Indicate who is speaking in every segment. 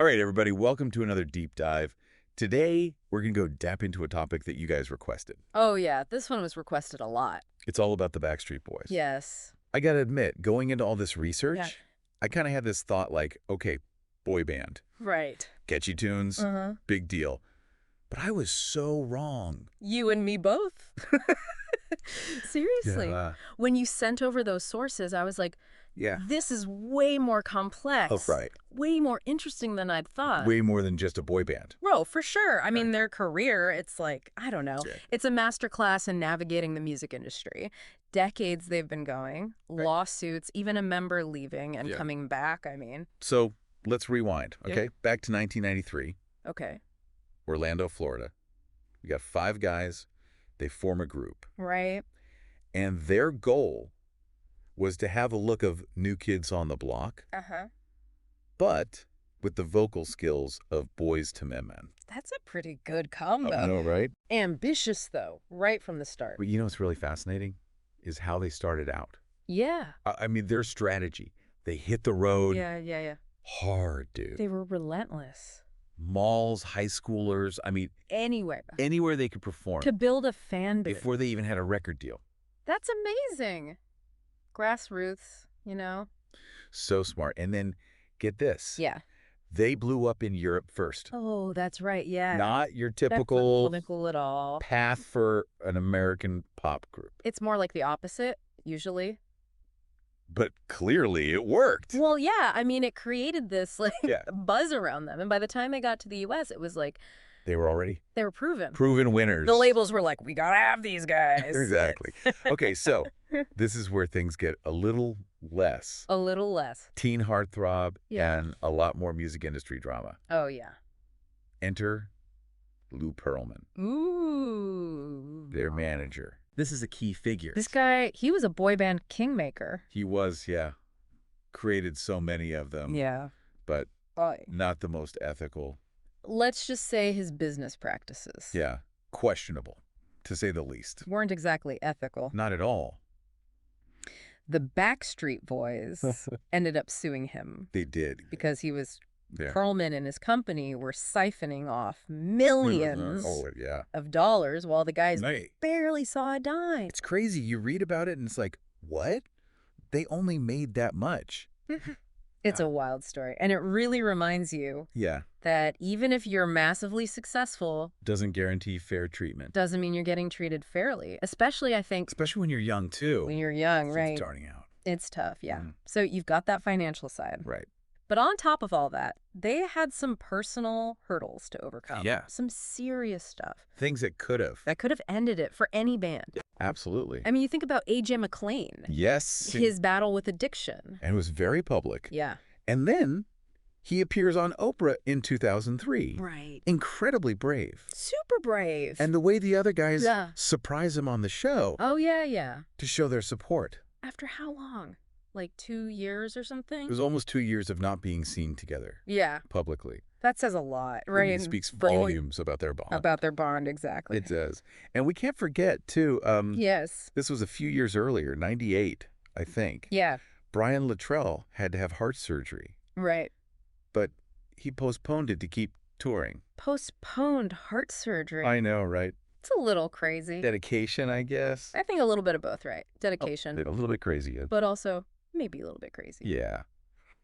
Speaker 1: All right, everybody, welcome to another deep dive. Today, we're going to go dap into a topic that you guys requested.
Speaker 2: Oh, yeah. This one was requested a lot.
Speaker 1: It's all about the Backstreet Boys.
Speaker 2: Yes.
Speaker 1: I got to admit, going into all this research,
Speaker 2: Yeah.
Speaker 1: I kind of had this thought like, okay, boy band.
Speaker 2: Right.
Speaker 1: Catchy tunes, big deal. But I was so wrong.
Speaker 2: You and me both. Seriously.
Speaker 1: Yeah.
Speaker 2: When you sent over those sources, I was like,
Speaker 1: Yeah.
Speaker 2: this is way more complex.
Speaker 1: Oh, right.
Speaker 2: Way more interesting than I'd thought.
Speaker 1: Way more than just a boy band.
Speaker 2: Bro, for sure. I mean, their career, it's like, I don't know.
Speaker 1: Yeah.
Speaker 2: It's a masterclass in navigating the music industry. Decades they've been going, lawsuits, even a member leaving and coming back, I mean.
Speaker 1: So let's rewind, okay?
Speaker 2: Yeah.
Speaker 1: Back to 1993,
Speaker 2: Okay.
Speaker 1: Orlando, Florida. We got 5 guys. They form a group.
Speaker 2: Right.
Speaker 1: And their goal was to have a look of New Kids on the Block, but with the vocal skills of Boys to Men.
Speaker 2: That's a pretty good combo.
Speaker 1: I know, right?
Speaker 2: Ambitious, though, right from the start.
Speaker 1: But you know what's really fascinating is how they started out.
Speaker 2: Yeah.
Speaker 1: I mean, their strategy. They hit the road
Speaker 2: Yeah.
Speaker 1: hard, dude.
Speaker 2: They were relentless.
Speaker 1: Malls, high schoolers, I mean,
Speaker 2: Anywhere.
Speaker 1: anywhere they could perform
Speaker 2: To build a fan base.
Speaker 1: before they even had a record deal.
Speaker 2: That's amazing. Grassroots, you know?
Speaker 1: So smart. And then, get this.
Speaker 2: Yeah.
Speaker 1: They blew up in Europe first.
Speaker 2: Oh, that's right, yeah.
Speaker 1: Not your
Speaker 2: That's not
Speaker 1: typical
Speaker 2: political at all.
Speaker 1: path for an American pop group.
Speaker 2: It's more like the opposite, usually.
Speaker 1: But clearly it worked.
Speaker 2: Well, yeah, I mean, it created this, like,
Speaker 1: Yeah.
Speaker 2: buzz around them. And by the time they got to the U.S., it was like,
Speaker 1: They were already
Speaker 2: they were proven.
Speaker 1: proven winners.
Speaker 2: The labels were like, we gotta have these guys.
Speaker 1: Exactly. Okay, so this is where things get a little less
Speaker 2: A little less.
Speaker 1: teen heartthrob
Speaker 2: Yeah.
Speaker 1: and a lot more music industry drama.
Speaker 2: Oh, yeah.
Speaker 1: Enter Lou Pearlman,
Speaker 2: Ooh.
Speaker 1: their manager. This is a key figure.
Speaker 2: This guy, he was a boy band kingmaker.
Speaker 1: He was, yeah. Created so many of them.
Speaker 2: Yeah.
Speaker 1: But
Speaker 2: Oh.
Speaker 1: not the most ethical.
Speaker 2: Let's just say his business practices
Speaker 1: Yeah. Questionable, to say the least.
Speaker 2: weren't exactly ethical.
Speaker 1: Not at all.
Speaker 2: The Backstreet Boys ended up suing him
Speaker 1: They did.
Speaker 2: because he was
Speaker 1: Yeah.
Speaker 2: Pearlman and his company were siphoning off millions
Speaker 1: Oh, yeah.
Speaker 2: of dollars while the guys
Speaker 1: Right.
Speaker 2: barely saw a dime.
Speaker 1: It's crazy. You read about it and it's like, what? They only made that much.
Speaker 2: It's a wild story. And it really reminds you
Speaker 1: Yeah.
Speaker 2: that even if you're massively successful,
Speaker 1: Doesn't guarantee fair treatment.
Speaker 2: doesn't mean you're getting treated fairly. Especially, I think,
Speaker 1: Especially when you're young, too.
Speaker 2: when you're young,
Speaker 1: Just
Speaker 2: right?
Speaker 1: starting out.
Speaker 2: It's tough, yeah.
Speaker 1: Mm.
Speaker 2: So you've got that financial side.
Speaker 1: Right.
Speaker 2: But on top of all that, they had some personal hurdles to overcome.
Speaker 1: Yeah.
Speaker 2: Some serious stuff
Speaker 1: Things that could have.
Speaker 2: that could have ended it for any band.
Speaker 1: Absolutely.
Speaker 2: I mean, you think about A.J. McClain,
Speaker 1: Yes.
Speaker 2: his battle with addiction.
Speaker 1: And it was very public.
Speaker 2: Yeah.
Speaker 1: And then he appears on Oprah in 2003.
Speaker 2: Right.
Speaker 1: Incredibly brave.
Speaker 2: Super brave.
Speaker 1: And the way the other guys
Speaker 2: Yeah.
Speaker 1: surprise him on the show
Speaker 2: Oh, yeah.
Speaker 1: to show their support.
Speaker 2: After how long? Like 2 years or something?
Speaker 1: It was almost 2 years of not being seen together
Speaker 2: Yeah.
Speaker 1: publicly.
Speaker 2: That says a lot, right?
Speaker 1: It speaks
Speaker 2: Bringing-
Speaker 1: volumes about their bond.
Speaker 2: About their bond, exactly.
Speaker 1: It does. And we can't forget, too,
Speaker 2: Yes.
Speaker 1: this was a few years earlier, 98, I think.
Speaker 2: Yeah.
Speaker 1: Brian Luttrell had to have heart surgery,
Speaker 2: Right.
Speaker 1: but he postponed it to keep touring.
Speaker 2: Postponed heart surgery.
Speaker 1: I know, right?
Speaker 2: It's a little crazy.
Speaker 1: Dedication, I guess.
Speaker 2: I think a little bit of both, right? Dedication,
Speaker 1: A little bit crazy.
Speaker 2: but also maybe a little bit crazy.
Speaker 1: Yeah.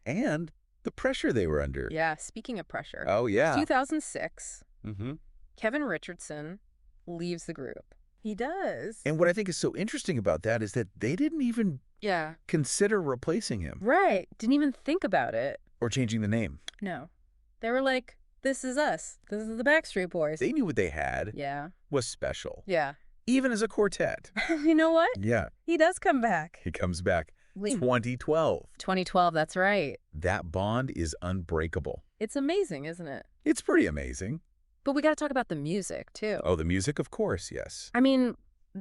Speaker 1: And the pressure they were under.
Speaker 2: Yeah, speaking of pressure.
Speaker 1: Oh, yeah.
Speaker 2: 2006,
Speaker 1: Mm-hmm.
Speaker 2: Kevin Richardson leaves the group. He does.
Speaker 1: And what I think is so interesting about that is that they didn't even
Speaker 2: Yeah.
Speaker 1: consider replacing him
Speaker 2: Right. Didn't even think about it.
Speaker 1: or changing the name.
Speaker 2: No. They were like, this is us. This is the Backstreet Boys.
Speaker 1: They knew what they had
Speaker 2: Yeah.
Speaker 1: was special,
Speaker 2: Yeah.
Speaker 1: even as a quartet.
Speaker 2: You know what?
Speaker 1: Yeah.
Speaker 2: He does come back.
Speaker 1: He comes back.
Speaker 2: Wait.
Speaker 1: 2012.
Speaker 2: 2012, that's right.
Speaker 1: That bond is unbreakable.
Speaker 2: It's amazing, isn't it?
Speaker 1: It's pretty amazing.
Speaker 2: But we got to talk about the music, too.
Speaker 1: Oh, the music, of course, yes.
Speaker 2: I mean,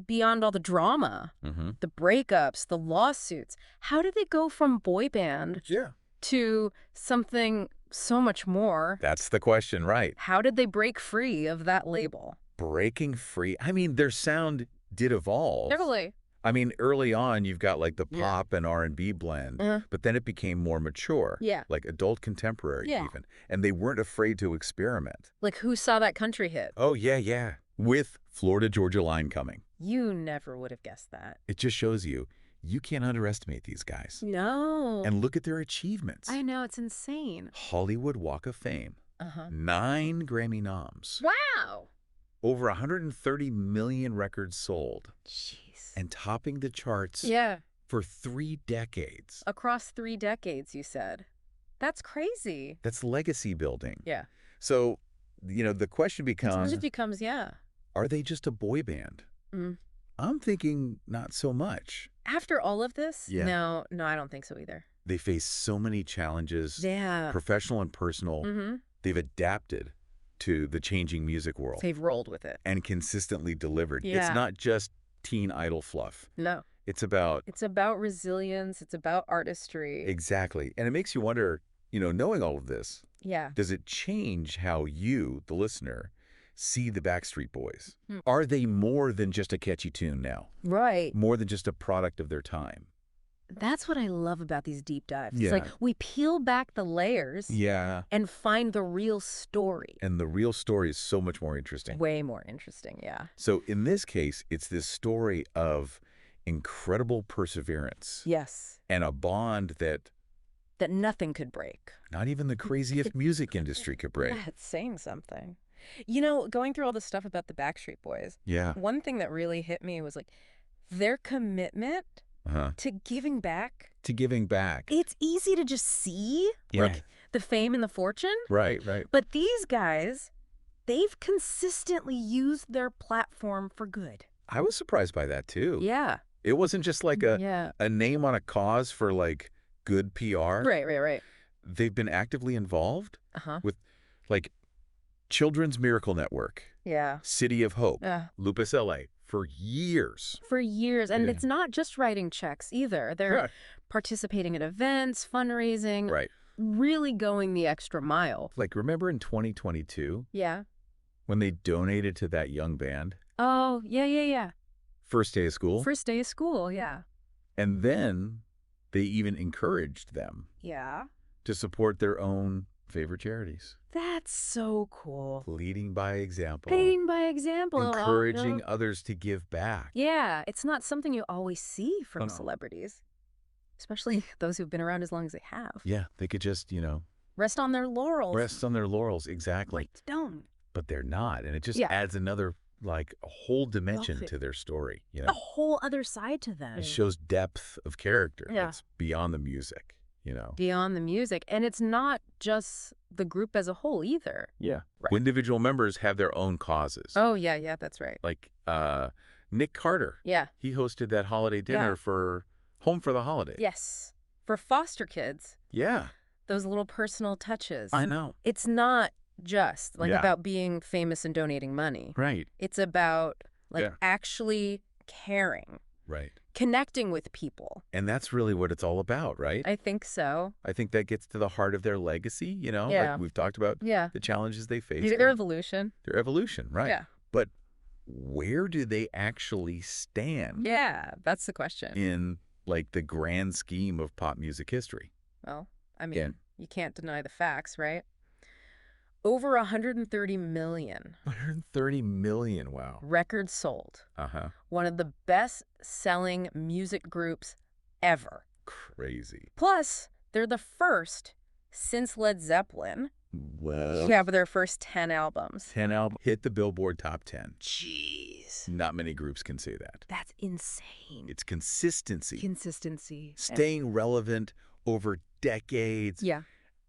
Speaker 2: beyond all the drama,
Speaker 1: Mm-hmm.
Speaker 2: the breakups, the lawsuits, how did they go from boy band
Speaker 1: Yeah.
Speaker 2: to something so much more?
Speaker 1: That's the question, right?
Speaker 2: How did they break free of that label?
Speaker 1: Breaking free. I mean, their sound did evolve.
Speaker 2: Totally.
Speaker 1: I mean, early on, you've got like the pop and R&B blend, but then it became more mature, like adult contemporary even, and they weren't afraid to experiment.
Speaker 2: Like, who saw that country hit?
Speaker 1: Oh, yeah. With Florida Georgia Line coming.
Speaker 2: You never would have guessed that.
Speaker 1: It just shows you can't underestimate these guys.
Speaker 2: No.
Speaker 1: And look at their achievements.
Speaker 2: I know, it's insane.
Speaker 1: Hollywood Walk of Fame. 9 Grammy noms.
Speaker 2: Wow.
Speaker 1: Over 130 million records sold.
Speaker 2: Jeez.
Speaker 1: And topping the charts for 3 decades.
Speaker 2: Across 3 decades, you said. That's crazy.
Speaker 1: That's legacy building.
Speaker 2: Yeah.
Speaker 1: So, the question becomes... Are they just a boy band? I'm thinking not so much.
Speaker 2: After all of this? No, I don't think so either.
Speaker 1: They face so many challenges, professional and personal. They've adapted to the changing music world.
Speaker 2: They've rolled with it.
Speaker 1: And consistently delivered. It's not just teen idol fluff.
Speaker 2: No.
Speaker 1: It's about
Speaker 2: resilience. It's about artistry.
Speaker 1: Exactly. And it makes you wonder, knowing all of this, does it change how you, the listener, see the Backstreet Boys? Are they more than just a catchy tune now?
Speaker 2: Right.
Speaker 1: More than just a product of their time?
Speaker 2: That's what I love about these deep dives. It's like we peel back the layers and find the real story.
Speaker 1: And the real story is so much more interesting.
Speaker 2: Way more interesting,
Speaker 1: So in this case, it's this story of incredible perseverance.
Speaker 2: Yes.
Speaker 1: And a bond that
Speaker 2: nothing could break.
Speaker 1: Not even the craziest music industry could break.
Speaker 2: That's saying something. Going through all the stuff about the Backstreet Boys, one thing that really hit me was like their commitment to giving back. It's easy to just see like the fame and the fortune.
Speaker 1: Right.
Speaker 2: But these guys, they've consistently used their platform for good.
Speaker 1: I was surprised by that too.
Speaker 2: Yeah.
Speaker 1: It wasn't just like a name on a cause for like good PR.
Speaker 2: Right.
Speaker 1: They've been actively involved with like Children's Miracle Network. City of Hope. Lupus LA. For years.
Speaker 2: And it's not just writing checks either. They're participating in events, fundraising.
Speaker 1: Right.
Speaker 2: Really going the extra mile.
Speaker 1: Like, remember in 2022?
Speaker 2: Yeah.
Speaker 1: When they donated to that young band?
Speaker 2: Oh, yeah.
Speaker 1: First day of school?
Speaker 2: First day of school, yeah.
Speaker 1: And then they even encouraged them. To support their own favorite charities.
Speaker 2: That's so cool.
Speaker 1: Leading by example.
Speaker 2: Encouraging
Speaker 1: others to give back.
Speaker 2: Yeah, it's not something you always see from celebrities. Especially those who've been around as long as they have.
Speaker 1: Yeah, they could just,
Speaker 2: rest on their laurels.
Speaker 1: Exactly.
Speaker 2: Like stone.
Speaker 1: But they're not. And it just adds another, like, a whole dimension to their story.
Speaker 2: A whole other side to them.
Speaker 1: It shows depth of character. It's beyond the music.
Speaker 2: Beyond the music. And it's not just the group as a whole either.
Speaker 1: Yeah. Right. Individual members have their own causes.
Speaker 2: Oh, yeah, that's right.
Speaker 1: Like Nick Carter.
Speaker 2: Yeah.
Speaker 1: He hosted that holiday dinner for Home for the Holiday.
Speaker 2: Yes. For foster kids.
Speaker 1: Yeah.
Speaker 2: Those little personal touches.
Speaker 1: I know.
Speaker 2: It's not just like about being famous and donating money.
Speaker 1: Right.
Speaker 2: It's about actually caring.
Speaker 1: Right.
Speaker 2: Connecting with people.
Speaker 1: And that's really what it's all about, right?
Speaker 2: I think so.
Speaker 1: I think that gets to the heart of their legacy, like we've talked about the challenges they face.
Speaker 2: Their evolution.
Speaker 1: Their evolution, right.
Speaker 2: Yeah.
Speaker 1: But where do they actually stand?
Speaker 2: Yeah, that's the question.
Speaker 1: In like the grand scheme of pop music history.
Speaker 2: Well, I mean, you can't deny the facts, right? Over 130 million.
Speaker 1: 130 million, wow.
Speaker 2: Records sold. One of the best-selling music groups ever.
Speaker 1: Crazy.
Speaker 2: Plus, they're the first since Led Zeppelin
Speaker 1: to
Speaker 2: have their first 10 albums.
Speaker 1: 10 albums. Hit the Billboard Top 10.
Speaker 2: Jeez.
Speaker 1: Not many groups can say that.
Speaker 2: That's insane.
Speaker 1: It's consistency. Staying relevant over decades.
Speaker 2: Yeah.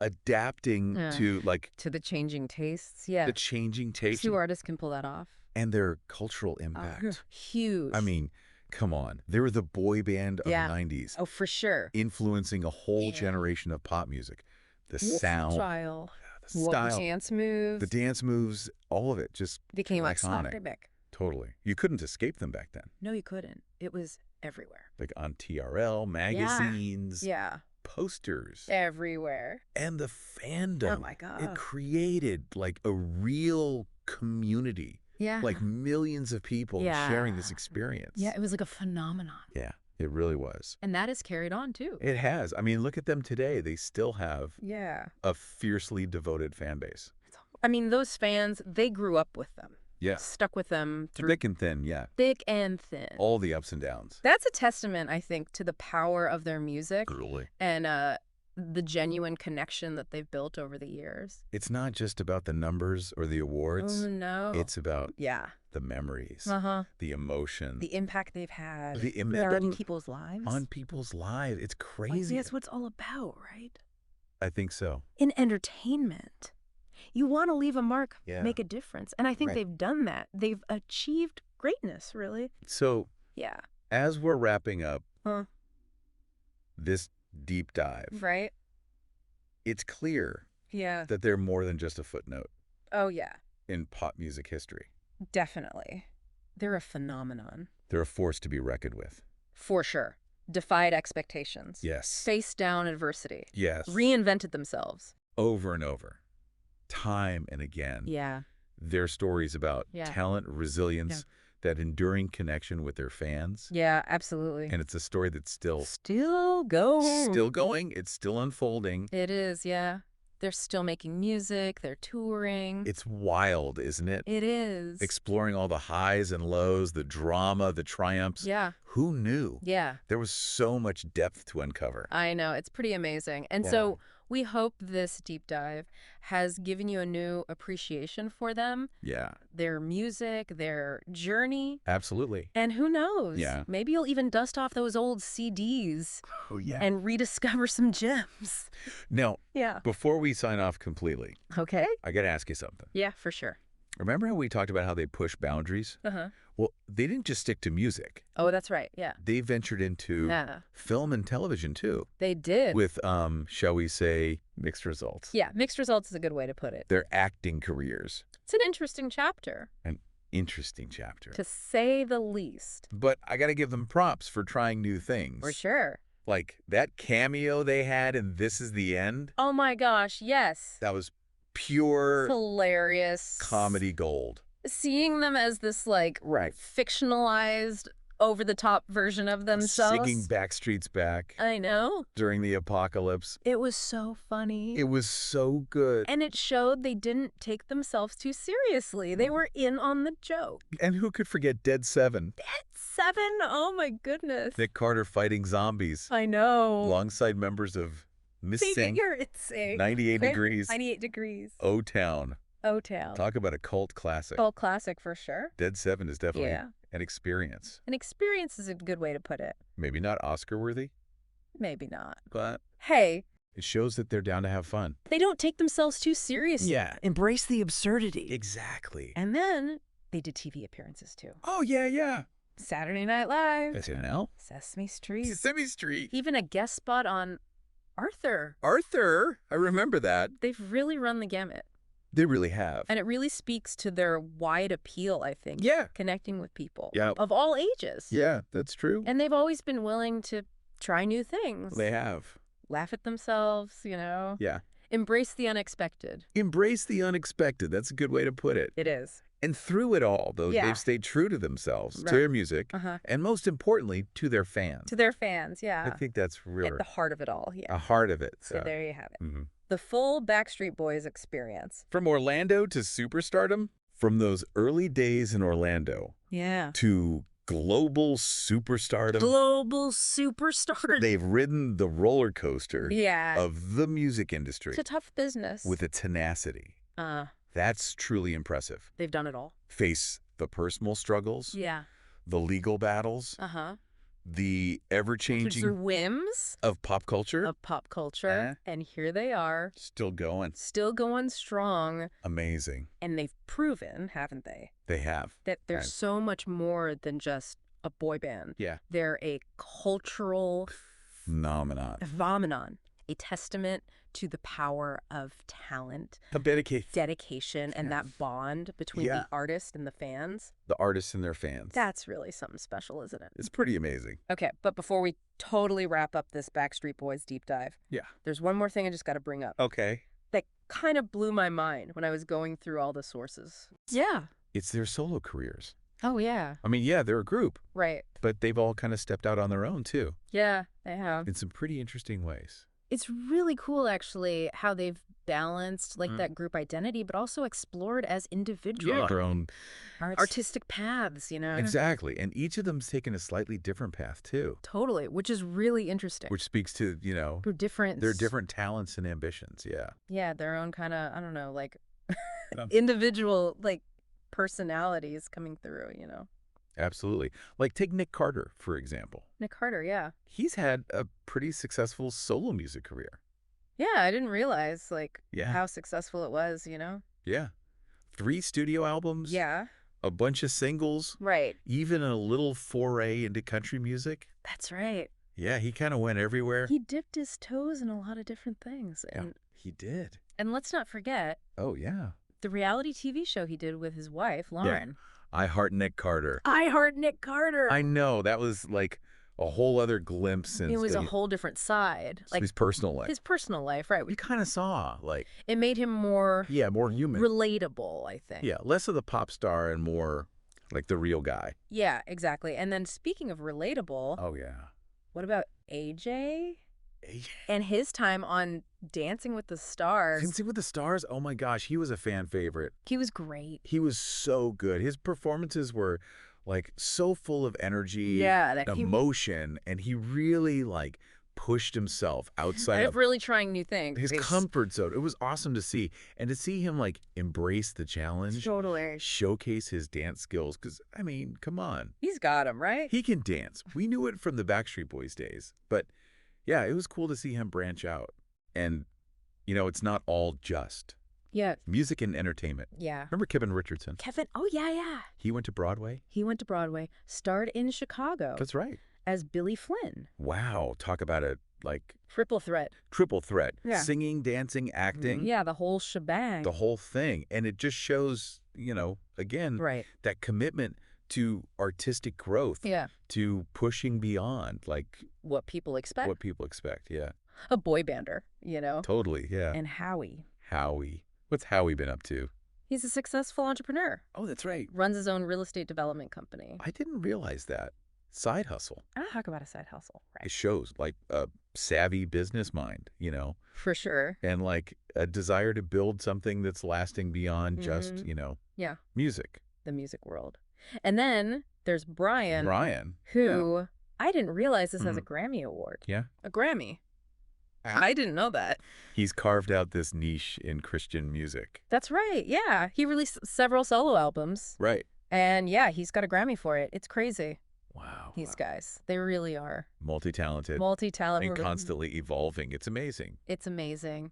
Speaker 1: Adapting to
Speaker 2: the changing tastes. Yeah.
Speaker 1: The changing tastes.
Speaker 2: Few artists can pull that off.
Speaker 1: And their cultural impact.
Speaker 2: Huge.
Speaker 1: I mean, come on. They were the boy band of the 90s.
Speaker 2: Oh, for sure.
Speaker 1: Influencing a whole generation of pop music. The sound.
Speaker 2: Style.
Speaker 1: The style.
Speaker 2: Dance moves.
Speaker 1: The dance moves. All of it just
Speaker 2: became
Speaker 1: iconic. Totally. You couldn't escape them back then.
Speaker 2: No, you couldn't. It was everywhere.
Speaker 1: Like on TRL, magazines.
Speaker 2: Yeah.
Speaker 1: Posters
Speaker 2: everywhere,
Speaker 1: and the fandom.
Speaker 2: Oh my God!
Speaker 1: It created like a real community
Speaker 2: Yeah.
Speaker 1: Like millions of people sharing this experience.
Speaker 2: Yeah, it was like a phenomenon.
Speaker 1: Yeah, it really was.
Speaker 2: And that has carried on, too.
Speaker 1: It has. I mean, look at them today. They still have a fiercely devoted fan base.
Speaker 2: I mean, those fans, they grew up with them.
Speaker 1: Yeah.
Speaker 2: Stuck with them through
Speaker 1: thick and thin, yeah.
Speaker 2: Thick and thin.
Speaker 1: All the ups and downs.
Speaker 2: That's a testament, I think, to the power of their music.
Speaker 1: Totally.
Speaker 2: And the genuine connection that they've built over the years.
Speaker 1: It's not just about the numbers or the awards.
Speaker 2: Oh, no.
Speaker 1: It's about the memories, the emotion.
Speaker 2: The impact they've had
Speaker 1: on
Speaker 2: people's lives.
Speaker 1: On people's lives. It's crazy.
Speaker 2: That's what it's all about, right?
Speaker 1: I think so.
Speaker 2: In entertainment. You want to leave a mark, make a difference. And I think they've done that. They've achieved greatness, really.
Speaker 1: So, as we're wrapping up this deep dive, it's clear that they're more than just a footnote.
Speaker 2: Oh, yeah.
Speaker 1: In pop music history.
Speaker 2: Definitely. They're a phenomenon.
Speaker 1: They're a force to be reckoned with.
Speaker 2: For sure. Defied expectations.
Speaker 1: Yes.
Speaker 2: Faced down adversity.
Speaker 1: Yes.
Speaker 2: Reinvented themselves.
Speaker 1: Over and over. Time and again.
Speaker 2: Yeah.
Speaker 1: Their stories about talent, resilience, that enduring connection with their fans.
Speaker 2: Yeah, absolutely.
Speaker 1: And it's a story that's still
Speaker 2: going.
Speaker 1: Still going. It's still unfolding.
Speaker 2: It is, yeah. They're still making music. They're touring.
Speaker 1: It's wild, isn't it?
Speaker 2: It is.
Speaker 1: Exploring all the highs and lows, the drama, the triumphs.
Speaker 2: Yeah.
Speaker 1: Who knew?
Speaker 2: Yeah.
Speaker 1: There was so much depth to uncover.
Speaker 2: I know. It's pretty amazing. And so we hope this deep dive has given you a new appreciation for them. Yeah. Their music, their journey.
Speaker 1: Absolutely.
Speaker 2: And who knows? Yeah. Maybe you'll even dust off those old CDs.
Speaker 1: Oh, yeah.
Speaker 2: And rediscover some gems.
Speaker 1: Now, before we sign off completely, I got to ask you something.
Speaker 2: Yeah, for sure.
Speaker 1: Remember how we talked about how they push boundaries? Well, they didn't just stick to music.
Speaker 2: Oh, that's right. Yeah.
Speaker 1: They ventured into film and television, too.
Speaker 2: They did.
Speaker 1: With, shall we say, mixed results.
Speaker 2: Yeah, mixed results is a good way to put it.
Speaker 1: Their acting careers.
Speaker 2: It's an interesting chapter.
Speaker 1: An interesting chapter.
Speaker 2: To say the least.
Speaker 1: But I got to give them props for trying new things.
Speaker 2: For sure.
Speaker 1: Like that cameo they had in This Is the End.
Speaker 2: Oh, my gosh, yes.
Speaker 1: That was pure...
Speaker 2: hilarious.
Speaker 1: Comedy gold.
Speaker 2: Seeing them as this, like, fictionalized, over-the-top version of themselves.
Speaker 1: Singing Backstreet's Back.
Speaker 2: I know.
Speaker 1: During the apocalypse.
Speaker 2: It was so funny.
Speaker 1: It was so good.
Speaker 2: And it showed they didn't take themselves too seriously. They were in on the joke.
Speaker 1: And who could forget Dead Seven?
Speaker 2: Dead Seven? Oh, my goodness.
Speaker 1: Nick Carter fighting zombies.
Speaker 2: I know.
Speaker 1: Alongside members of NSYNC. 98 Degrees.
Speaker 2: 98 Degrees.
Speaker 1: O-Town.
Speaker 2: O-Town.
Speaker 1: Talk about a cult classic.
Speaker 2: Cult classic for sure.
Speaker 1: Dead Seven is definitely an experience.
Speaker 2: An experience is a good way to put it.
Speaker 1: Maybe not Oscar-worthy.
Speaker 2: Maybe not.
Speaker 1: But
Speaker 2: hey.
Speaker 1: It shows that they're down to have fun.
Speaker 2: They don't take themselves too seriously.
Speaker 1: Yeah.
Speaker 2: Embrace the absurdity.
Speaker 1: Exactly.
Speaker 2: And then they did TV appearances too.
Speaker 1: Oh, yeah.
Speaker 2: Saturday Night Live.
Speaker 1: SNL.
Speaker 2: Sesame Street.
Speaker 1: Sesame Street.
Speaker 2: Even a guest spot on Arthur.
Speaker 1: Arthur. I remember that.
Speaker 2: They've really run the gamut.
Speaker 1: They really have.
Speaker 2: And it really speaks to their wide appeal, I think.
Speaker 1: Yeah.
Speaker 2: Connecting with people.
Speaker 1: Yeah.
Speaker 2: Of all ages.
Speaker 1: Yeah, that's true.
Speaker 2: And they've always been willing to try new things.
Speaker 1: They have.
Speaker 2: Laugh at themselves, you know.
Speaker 1: Yeah.
Speaker 2: Embrace the unexpected.
Speaker 1: Embrace the unexpected. That's a good way to put it.
Speaker 2: It is.
Speaker 1: And through it all, though, they've stayed true to themselves, to their music, and most importantly, to their fans.
Speaker 2: To their fans, yeah.
Speaker 1: I think that's really...
Speaker 2: at the heart of it all, yeah.
Speaker 1: A heart of it.
Speaker 2: So there you have it. The full Backstreet Boys experience.
Speaker 1: From Orlando to superstardom, from those early days in Orlando to global superstardom.
Speaker 2: Global superstardom.
Speaker 1: They've ridden the roller coaster of the music industry.
Speaker 2: It's a tough business.
Speaker 1: With a tenacity. That's truly impressive.
Speaker 2: They've done it all.
Speaker 1: Face the personal struggles.
Speaker 2: Yeah.
Speaker 1: The legal battles. The ever-changing
Speaker 2: whims
Speaker 1: of pop culture.
Speaker 2: And here they are.
Speaker 1: Still going.
Speaker 2: Still going strong.
Speaker 1: Amazing.
Speaker 2: And they've proven, haven't they?
Speaker 1: They have.
Speaker 2: That they're so much more than just a boy band.
Speaker 1: Yeah.
Speaker 2: They're a cultural phenomenon. A testament to the power of talent,
Speaker 1: of
Speaker 2: dedication, and that bond between the artist and the fans.
Speaker 1: The artists and their fans.
Speaker 2: That's really something special, isn't it?
Speaker 1: It's pretty amazing.
Speaker 2: Okay, but before we totally wrap up this Backstreet Boys deep dive, there's one more thing I just got to bring up.
Speaker 1: Okay.
Speaker 2: That kind of blew my mind when I was going through all the sources. Yeah.
Speaker 1: It's their solo careers.
Speaker 2: Oh, yeah.
Speaker 1: I mean, yeah, they're a group.
Speaker 2: Right.
Speaker 1: But they've all kind of stepped out on their own, too.
Speaker 2: Yeah, they have.
Speaker 1: In some pretty interesting ways.
Speaker 2: It's really cool, actually, how they've balanced like that group identity, but also explored as individual
Speaker 1: their own
Speaker 2: artistic paths,
Speaker 1: Exactly. And each of them's taken a slightly different path, too.
Speaker 2: Totally, which is really interesting.
Speaker 1: Which speaks to, their different talents and ambitions, yeah.
Speaker 2: Yeah, their own kind of, I don't know, like individual, like, personalities coming through,
Speaker 1: Absolutely. Like, take Nick Carter, for example.
Speaker 2: Nick Carter, yeah.
Speaker 1: He's had a pretty successful solo music career.
Speaker 2: Yeah, I didn't realize, how successful it was,
Speaker 1: Yeah. 3 studio albums.
Speaker 2: Yeah.
Speaker 1: A bunch of singles.
Speaker 2: Right.
Speaker 1: Even a little foray into country music.
Speaker 2: That's right.
Speaker 1: Yeah, he kind of went everywhere.
Speaker 2: He dipped his toes in a lot of different things.
Speaker 1: And he did.
Speaker 2: And let's not forget.
Speaker 1: Oh, yeah.
Speaker 2: The reality TV show he did with his wife, Lauren.
Speaker 1: Yeah. I Heart Nick Carter.
Speaker 2: I Heart Nick Carter.
Speaker 1: I know. That was like a whole other glimpse.
Speaker 2: It was a whole different side.
Speaker 1: Like his personal life.
Speaker 2: His personal life, right.
Speaker 1: We kind of saw,
Speaker 2: it made him more...
Speaker 1: Yeah, more human.
Speaker 2: Relatable, I think.
Speaker 1: Yeah, less of the pop star and more like the real guy.
Speaker 2: Yeah, exactly. And then speaking of relatable...
Speaker 1: Oh, yeah.
Speaker 2: What about AJ? And his time on Dancing with the Stars.
Speaker 1: Dancing with the Stars? Oh my gosh, he was a fan favorite.
Speaker 2: He was great.
Speaker 1: He was so good. His performances were so full of energy, emotion, and he really pushed himself outside
Speaker 2: of really trying new things.
Speaker 1: His comfort zone. It was awesome to see. And to see him embrace the challenge.
Speaker 2: Totally.
Speaker 1: Showcase his dance skills. Because, I mean, come on.
Speaker 2: He's got him, right?
Speaker 1: He can dance. We knew it from the Backstreet Boys days. But yeah, it was cool to see him branch out. And, it's not all just music and entertainment.
Speaker 2: Yeah.
Speaker 1: Remember Kevin Richardson?
Speaker 2: Kevin, oh, yeah.
Speaker 1: He went to Broadway?
Speaker 2: He went to Broadway. Starred in Chicago.
Speaker 1: That's right.
Speaker 2: As Billy Flynn.
Speaker 1: Wow. Talk about it
Speaker 2: triple threat.
Speaker 1: Triple threat.
Speaker 2: Yeah.
Speaker 1: Singing, dancing, acting.
Speaker 2: Yeah, the whole shebang.
Speaker 1: The whole thing. And it just shows, again, that commitment to artistic growth.
Speaker 2: Yeah.
Speaker 1: To pushing beyond,
Speaker 2: what people expect.
Speaker 1: What people expect, yeah.
Speaker 2: A boy bander,
Speaker 1: Totally, yeah.
Speaker 2: And Howie.
Speaker 1: What's Howie been up to?
Speaker 2: He's a successful entrepreneur.
Speaker 1: Oh, that's right.
Speaker 2: Runs his own real estate development company.
Speaker 1: I didn't realize that. Side hustle.
Speaker 2: I don't talk about a side hustle. Right.
Speaker 1: It shows a savvy business mind,
Speaker 2: For sure.
Speaker 1: And a desire to build something that's lasting beyond just, music.
Speaker 2: The music world. And then there's Brian.
Speaker 1: Who,
Speaker 2: I didn't realize this has a Grammy award.
Speaker 1: Yeah.
Speaker 2: A Grammy. I didn't know that.
Speaker 1: He's carved out this niche in Christian music.
Speaker 2: That's right. Yeah. He released several solo albums.
Speaker 1: Right.
Speaker 2: And yeah, he's got a Grammy for it. It's crazy.
Speaker 1: Wow.
Speaker 2: These guys. They really are.
Speaker 1: Multi-talented. And constantly evolving. It's amazing.
Speaker 2: It's amazing.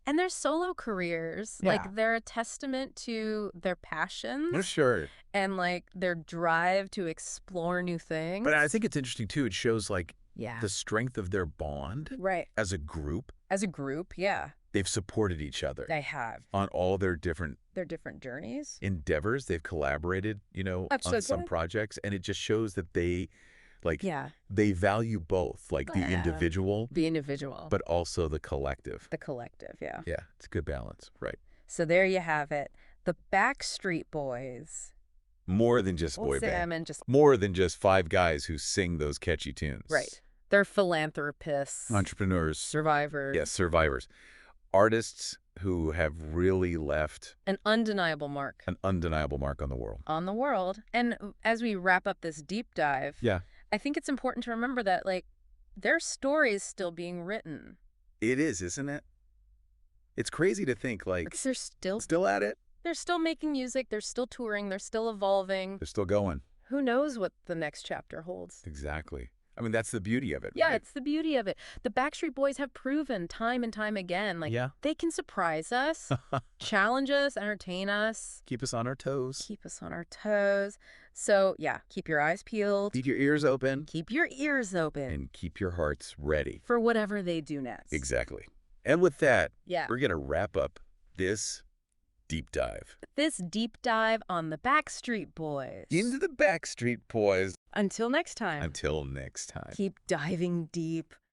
Speaker 2: And their solo careers, they're a testament to their passions.
Speaker 1: For sure.
Speaker 2: And their drive to explore new things.
Speaker 1: But I think it's interesting too. It shows the strength of their bond.
Speaker 2: Right.
Speaker 1: As a group.
Speaker 2: Yeah.
Speaker 1: They've supported each other.
Speaker 2: They have.
Speaker 1: On all their different
Speaker 2: journeys.
Speaker 1: Endeavors. They've collaborated, on some projects. And it just shows that they they value both, the individual. But also the collective.
Speaker 2: Yeah.
Speaker 1: Yeah, it's a good balance, right.
Speaker 2: So there you have it. The Backstreet Boys.
Speaker 1: More than just boy band. More than just 5 guys who sing those catchy tunes.
Speaker 2: Right. They're philanthropists.
Speaker 1: Entrepreneurs.
Speaker 2: Survivors.
Speaker 1: Yes, survivors. Artists who have really left
Speaker 2: an undeniable mark.
Speaker 1: On the world.
Speaker 2: And as we wrap up this deep dive, I think it's important to remember that their story is still being written.
Speaker 1: It is, isn't it? It's crazy to think
Speaker 2: they're
Speaker 1: still at it.
Speaker 2: They're still making music, they're still touring, they're still evolving.
Speaker 1: They're still going.
Speaker 2: Who knows what the next chapter holds?
Speaker 1: Exactly. I mean, that's the beauty of it,
Speaker 2: Yeah,
Speaker 1: right?
Speaker 2: It's the beauty of it. The Backstreet Boys have proven time and time again, they can surprise us, challenge us, entertain us.
Speaker 1: Keep us on our toes.
Speaker 2: So, yeah, keep your eyes peeled.
Speaker 1: Keep your ears open.
Speaker 2: And
Speaker 1: keep your hearts ready.
Speaker 2: For whatever they do next.
Speaker 1: Exactly. And with that, we're going to wrap up this deep dive.
Speaker 2: On the Backstreet Boys.
Speaker 1: Into the Backstreet Boys.
Speaker 2: Until next time.
Speaker 1: Until next time.
Speaker 2: Keep diving deep.